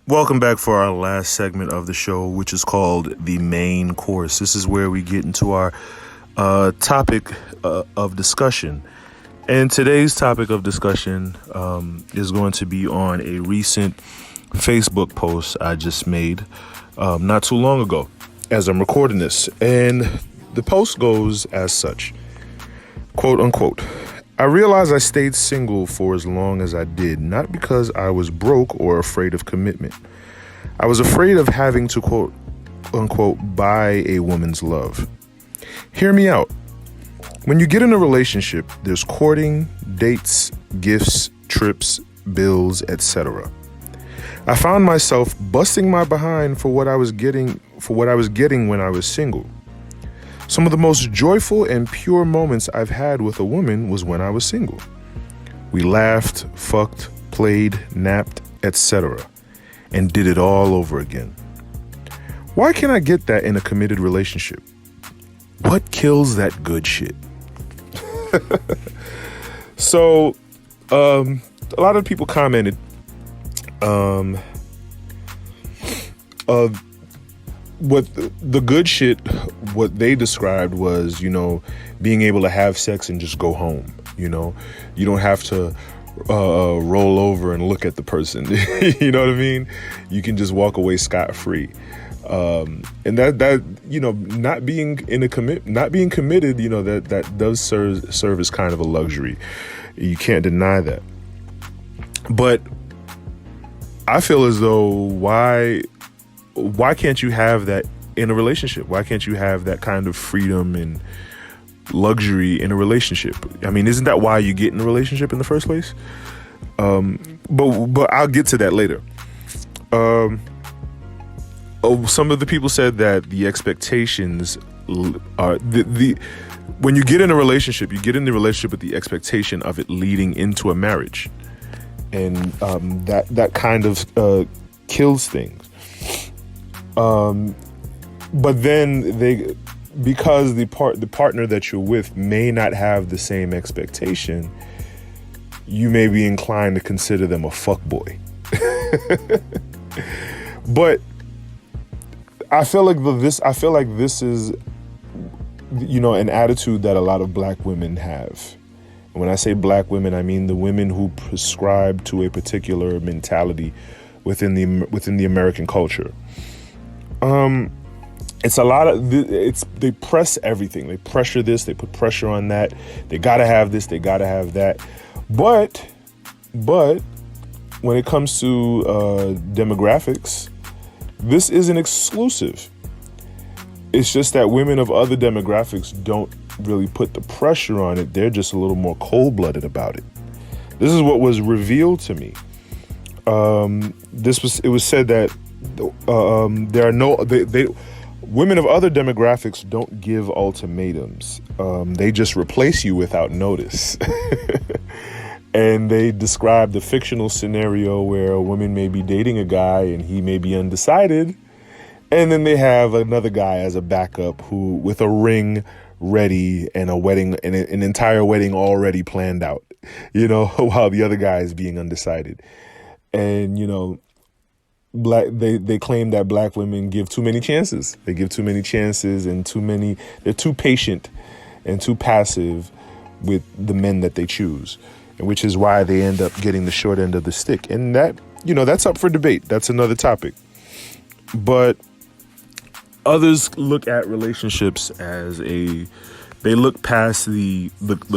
Welcome back for our last segment of the show, which is called The Main Course. This is where we get into our topic of discussion. And today's topic of discussion is going to be on a recent Facebook post I just made not too long ago as I'm recording this. And the post goes as such, quote unquote, I realize I stayed single for as long as I did, not because I was broke or afraid of commitment. I was afraid of having to, quote unquote, buy a woman's love. Hear me out. When you get in a relationship, there's courting, dates, gifts, trips, bills, etc. I found myself busting my behind for what I was getting when I was single. Some of the most joyful and pure moments I've had with a woman was when I was single. We laughed, fucked, played, napped, etc., and did it all over again. Why can't I get that in a committed relationship? What kills that good shit? So, a lot of people commented, what the good shit, what they described was, being able to have sex and just go home. You don't have to roll over and look at the person. You know what I mean? You can just walk away scot-free. And that not being committed, that does serve as kind of a luxury. You can't deny that. But I feel as though why can't you have that in a relationship? Why can't you have that kind of freedom and luxury in a relationship? I mean, isn't that why you get in a relationship in the first place? But I'll get to that later. Some of the people said that the expectations are when you get in a relationship, you get in the relationship with the expectation of it leading into a marriage, and that kind of kills things. But then because the partner that you're with may not have the same expectation, you may be inclined to consider them a fuckboy. But I feel like this is, an attitude that a lot of black women have. And when I say black women, I mean the women who prescribe to a particular mentality within the American culture. It's a lot of they press everything. They pressure this, they put pressure on that. They gotta have this, they gotta have that. But when it comes to demographics, this isn't exclusive. It's just that women of other demographics don't really put the pressure on it. They're just a little more cold-blooded about it. This is what was revealed to me. It was said that there are women of other demographics don't give ultimatums. They just replace you without notice. And they describe the fictional scenario where a woman may be dating a guy and he may be undecided. And then they have another guy as a backup who with a ring ready and a wedding and an entire wedding already planned out, while the other guy is being undecided. And, they claim that black women give too many chances. They give too many chances and they're too patient and too passive with the men that they choose, and which is why they end up getting the short end of the stick. And that, that's up for debate. That's another topic. But others look at relationships as they look past the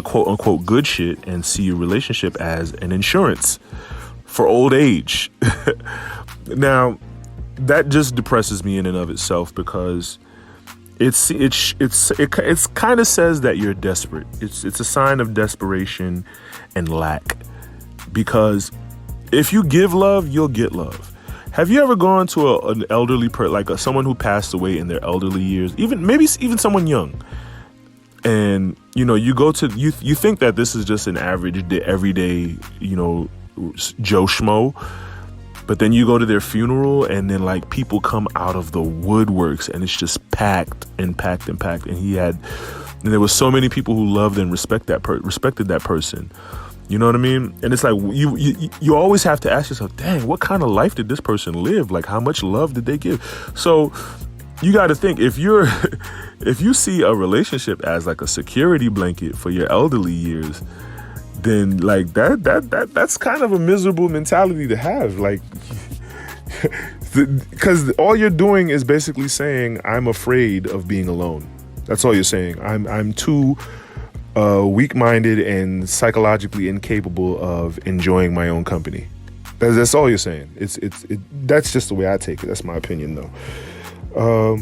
quote unquote good shit and see a relationship as an insurance for old age. Now, that just depresses me in and of itself, because it kind of says that you're desperate. It's a sign of desperation and lack, because if you give love, you'll get love. Have you ever gone to an elderly someone who passed away in their elderly years, even someone young, and you go to you think that this is just an average everyday Joe Schmo. But then you go to their funeral and then people come out of the woodworks and it's just packed and packed and packed. And there was so many people who loved and respected that person. You know what I mean? And it's like you always have to ask yourself, dang, what kind of life did this person live? Like, how much love did they give? So you got to think, if you see a relationship as like a security blanket for your elderly years, then like that's kind of a miserable mentality to have. Like, because all you're doing is basically saying, I'm afraid of being alone. That's all you're saying. I'm too weak-minded and psychologically incapable of enjoying my own company. That's all you're saying. That's just the way I take it. That's my opinion, though.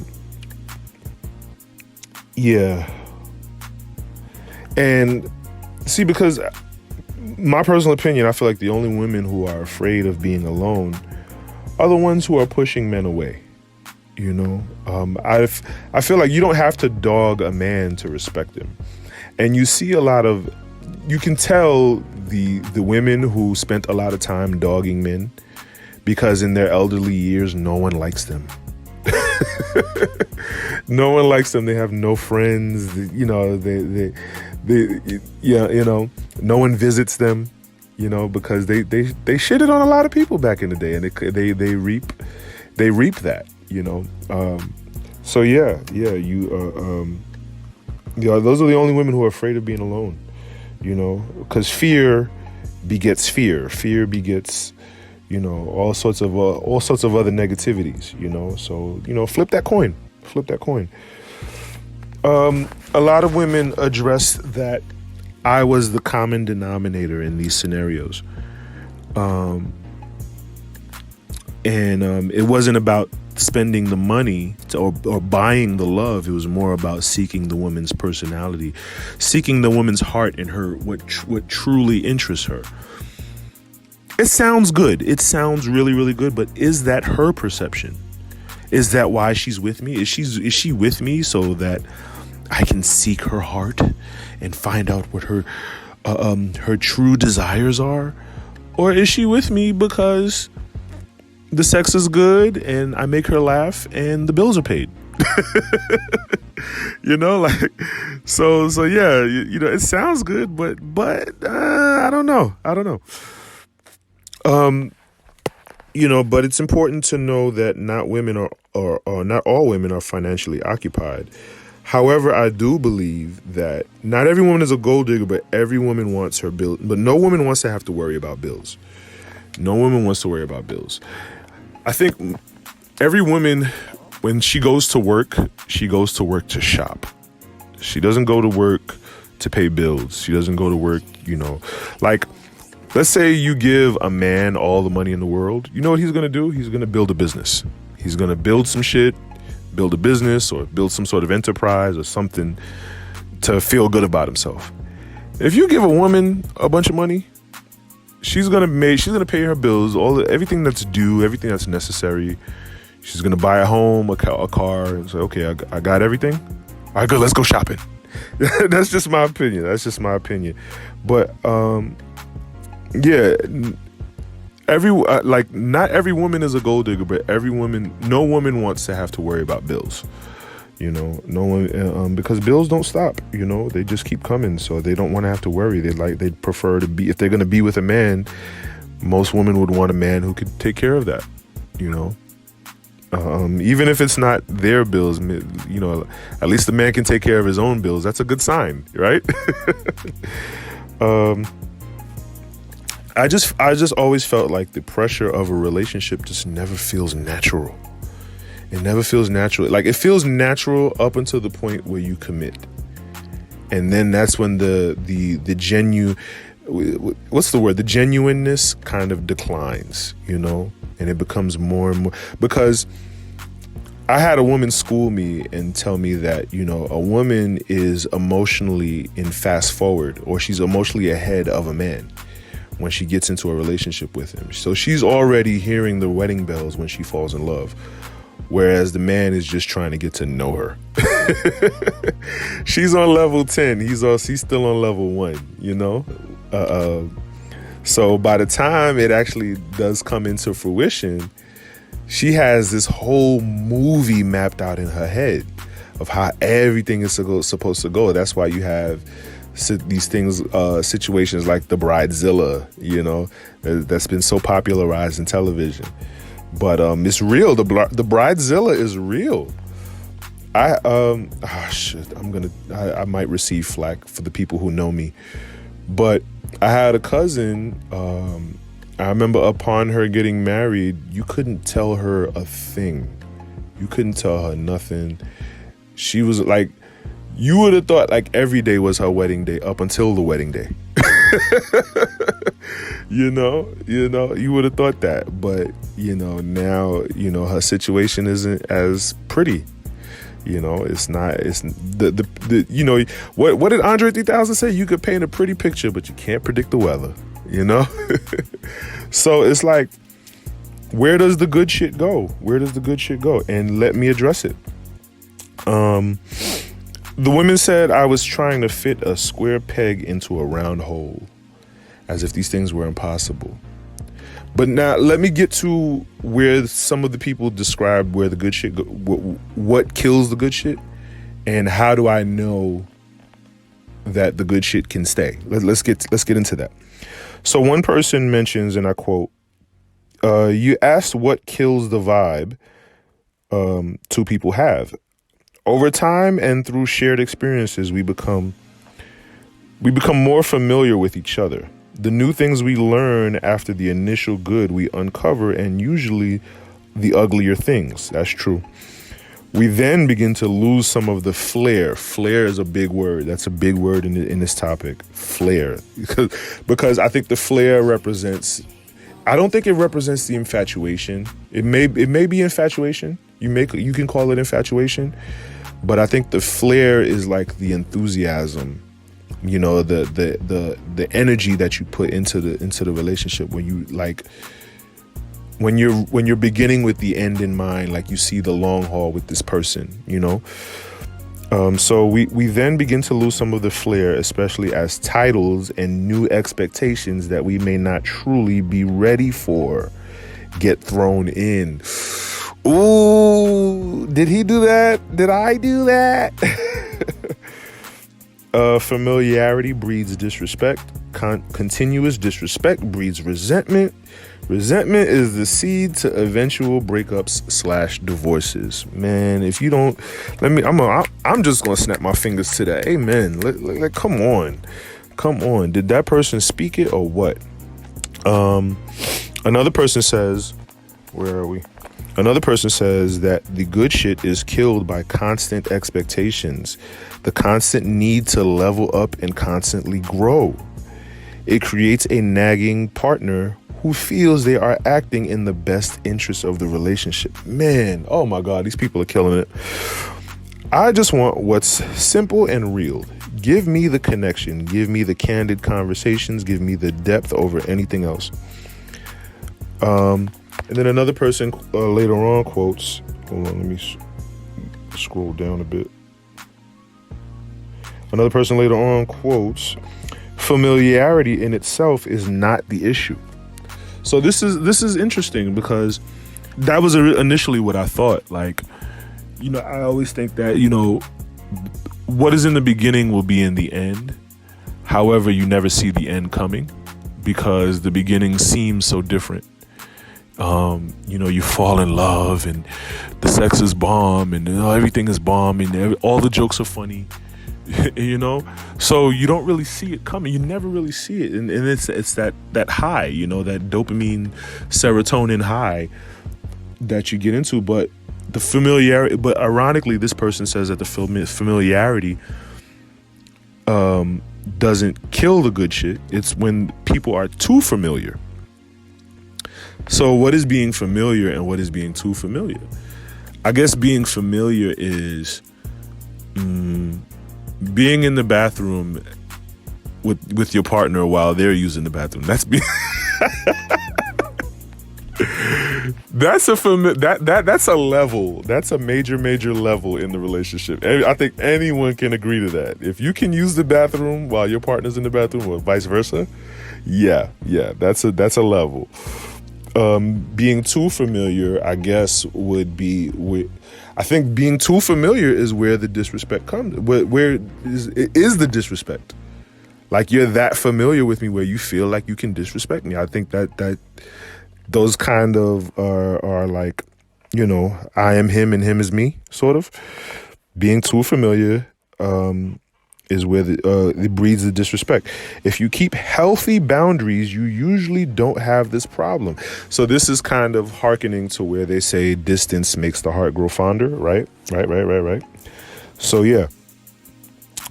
Yeah. And see, because my personal opinion, I feel like the only women who are afraid of being alone are the ones who are pushing men away. You know, I feel like you don't have to dog a man to respect him. And you see you can tell the women who spent a lot of time dogging men, because in their elderly years, no one likes them. No one likes them. They have no friends. You know, no one visits them, you know, because they shitted on a lot of people back in the day, and they reap that, you know. So those are the only women who are afraid of being alone, you know, because fear begets fear. Fear begets, you know, all sorts of other negativities, you know. So, you know, flip that coin. A lot of women address that I was the common denominator in these scenarios. It wasn't about spending the money or buying the love. It was more about seeking the woman's personality, seeking the woman's heart and her what truly interests her. It sounds good. It sounds really, really good. But is that her perception? Is that why she's with me? Is she with me so that I can seek her heart and find out what her true desires are? Or is she with me because the sex is good and I make her laugh and the bills are paid? You know, like, so yeah, you know, it sounds good, but I don't know. You know, but it's important to know that not not all women are financially occupied. However, I do believe that not every woman is a gold digger, but every woman wants her bill. But no woman wants to have to worry about bills. No woman wants to worry about bills. I think every woman, when she goes to work to shop. She doesn't go to work to pay bills. She doesn't go to work, you know, like, let's say you give a man all the money in the world. You know what he's going to do? He's going to build a business. He's going to build some shit, build a business, or build some sort of enterprise or something to feel good about himself. If you give a woman a bunch of money, she's going to pay her bills, everything that's due, everything that's necessary. She's going to buy a home, a car, and say, okay, I got everything. All right, good, let's go shopping. That's just my opinion. But, yeah, not every woman is a gold digger, but no woman wants to have to worry about bills. You know, no one, because bills don't stop, you know, they just keep coming. So they don't want to have to worry. They'd prefer to be, if they're going to be with a man, most women would want a man who could take care of that, you know. Even if it's not their bills, you know, at least the man can take care of his own bills. That's a good sign, right? I just always felt like the pressure of a relationship just never feels natural. It never feels natural. Like, it feels natural up until the point where you commit. And then that's when the genuineness kind of declines, you know, and it becomes more and more, because I had a woman school me and tell me that, you know, a woman is emotionally in fast forward, or she's emotionally ahead of a man when she gets into a relationship with him. So she's already hearing the wedding bells when she falls in love, whereas the man is just trying to get to know her. She's on level 10. He's still on level 1, you know? So by the time it actually does come into fruition, she has this whole movie mapped out in her head of how everything is supposed to go. That's why you have these things, situations like the Bridezilla, that's been so popularized in television. But it's real. The Bridezilla is real. I might receive flack for the people who know me, but I had a cousin. I remember upon her getting married, you couldn't tell her a thing. You couldn't tell her nothing. She was like, you would have thought like every day was her wedding day up until the wedding day. you would have thought that. But, now, her situation isn't as pretty. It's not, it's what did Andre 3000 say? You could paint a pretty picture, but you can't predict the weather, So it's like, where does the good shit go? Where does the good shit go? And let me address it. The women said I was trying to fit a square peg into a round hole, as if these things were impossible. But now let me get to where some of the people described where the good shit, what kills the good shit, and how do I know that the good shit can stay? Let's get into that. So one person mentions, and I quote, "You asked what kills the vibe two people have. Over time and through shared experiences, we become more familiar with each other. The new things we learn after the initial good we uncover, and usually the uglier things." That's true. We then begin to lose some of the flair. Flair is a big word. That's a big word in this topic. Flair. Because I think the flair represents, I don't think it represents the infatuation. It may be infatuation. You can call it infatuation. But I think the flair is like the enthusiasm, the energy that you put into the relationship when you're beginning with the end in mind, like you see the long haul with this person, So we then begin to lose some of the flair, especially as titles and new expectations that we may not truly be ready for get thrown in. Ooh, did he do that? Did I do that? Familiarity breeds disrespect. Continuous disrespect breeds resentment. Resentment is the seed to eventual breakups / divorces. Man, if you don't, I'm just gonna snap my fingers to that. Amen. Come on. Did that person speak it or what? Another person says, where are we? Another person says that the good shit is killed by constant expectations, the constant need to level up and constantly grow. It creates a nagging partner who feels they are acting in the best interest of the relationship. Man, oh my God, these people are killing it. I just want what's simple and real. Give me the connection. Give me the candid conversations. Give me the depth over anything else. And then another person later on quotes, hold on, let me scroll down a bit. Another person later on quotes, familiarity in itself is not the issue. So this is interesting because that was initially what I thought. Like, I always think that, what is in the beginning will be in the end. However, you never see the end coming because the beginning seems so different. You fall in love and the sex is bomb and everything is bomb and all the jokes are funny, so you don't really see it coming. You never really see it. And it's that high, that dopamine, serotonin high that you get into. But the familiarity, but ironically, this person says that the familiarity doesn't kill the good shit. It's when people are too familiar. So what is being familiar and what is being too familiar? I guess being familiar is being in the bathroom with your partner while they're using the bathroom. That's being that's a level. That's a major level in the relationship. I think anyone can agree to that. If you can use the bathroom while your partner's in the bathroom or vice versa, yeah, that's a level. Being too familiar, I guess, would be. I think being too familiar is where the disrespect comes. Where is the disrespect? Like you're that familiar with me where you feel like you can disrespect me. I think that those kind of are like, I am him and him is me, sort of. Being too familiar is where it breeds the disrespect. If you keep healthy boundaries, you usually don't have this problem. So this is kind of hearkening to where they say distance makes the heart grow fonder, right? Right. So yeah.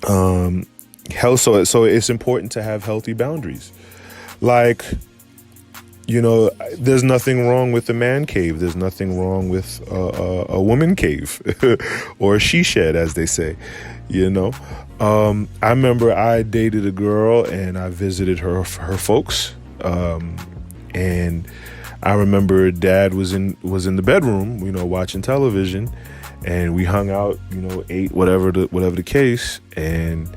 So it's important to have healthy boundaries. Like, there's nothing wrong with a man cave. There's nothing wrong with a woman cave or a she shed, as they say. I remember I dated a girl and I visited her folks. And I remember dad was in the bedroom, watching television, and we hung out, ate whatever the case, and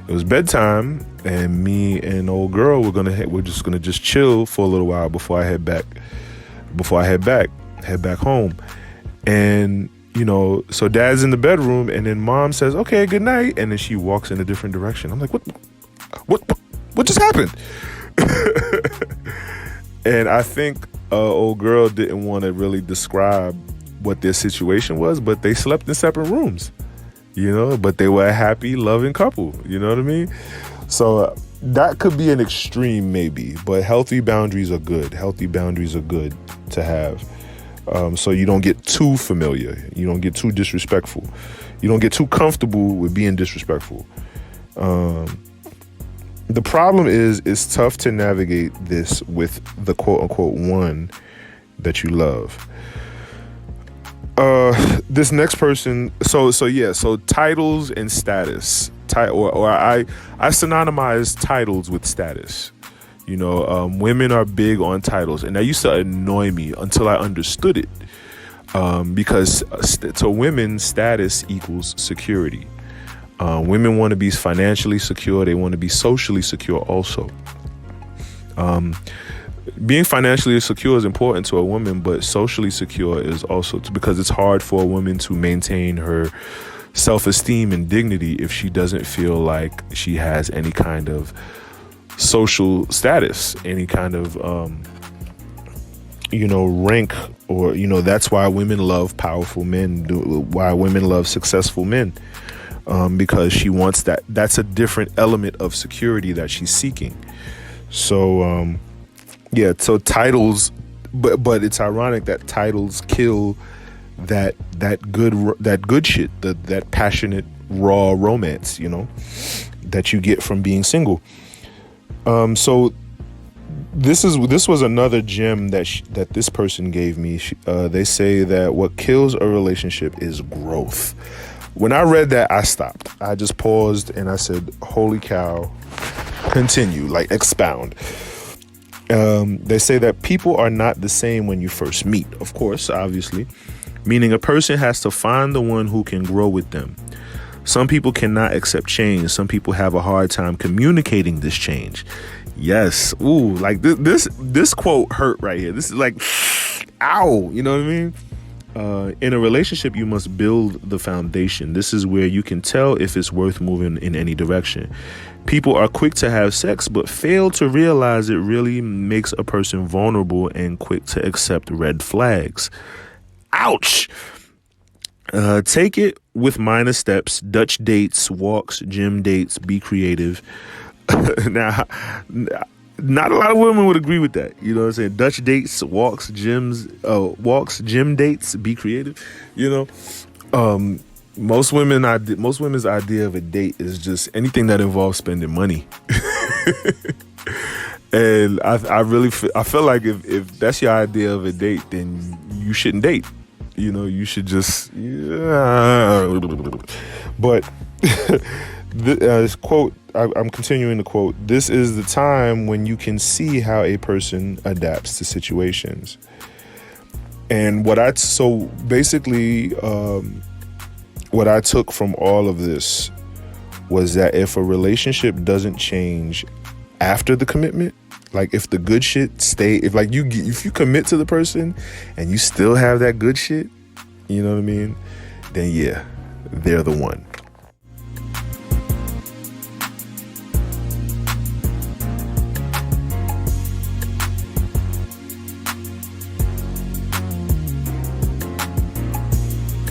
it was bedtime, and me and old girl we're just gonna chill for a little while before I head back home. And so dad's in the bedroom, and then mom says, "Okay, good night," and then she walks in a different direction. I'm like, what just happened? And I think old girl didn't want to really describe what their situation was, but they slept in separate rooms. But they were a happy, loving couple. You know what I mean? So that could be an extreme maybe, but healthy boundaries are good. Healthy boundaries are good to have. So you don't get too familiar. You don't get too disrespectful. You don't get too comfortable with being disrespectful. The problem is it's tough to navigate this with the quote unquote one that you love. This next person, so titles and status, or I synonymize titles with status. Women are big on titles, and that used to annoy me until I understood it. Because to women, status equals security. Women want to be financially secure. They want to be socially secure also. Being financially secure is important to a woman, but socially secure is also because it's hard for a woman to maintain her self-esteem and dignity if she doesn't feel like she has any kind of social status, any kind of, rank, or, that's why women love powerful men, why women love successful men, because she wants that. That's a different element of security that she's seeking. So, so titles, but it's ironic that titles kill that good shit, that passionate, raw romance, that you get from being single. So this was another gem that this person gave me. They say that what kills a relationship is growth. When I read that, I stopped. I just paused and I said, "Holy cow!" Continue, like expound. They say that people are not the same when you first meet, of course, obviously, meaning a person has to find the one who can grow with them. Some people cannot accept change. Some people have a hard time communicating this change. Yes. Ooh, like this quote hurt right here. This is like, ow, you know what I mean? In a relationship, you must build the foundation. This is where you can tell if it's worth moving in any direction. People are quick to have sex, but fail to realize it really makes a person vulnerable and quick to accept red flags. Ouch! Take it with minor steps. Dutch dates, walks, gym dates, be creative. Now, not a lot of women would agree with that. You know what I'm saying? Dutch dates, walks, gym dates, be creative. Most women's idea of a date is just anything that involves spending money. And I feel like if that's your idea of a date, then you shouldn't date. You should just, but this quote, I'm continuing the quote. This is the time when you can see how a person adapts to situations. And what I took from all of this was that if a relationship doesn't change after the commitment, like if the good shit if you commit to the person and you still have that good shit, you know what I mean? Then yeah, they're the one.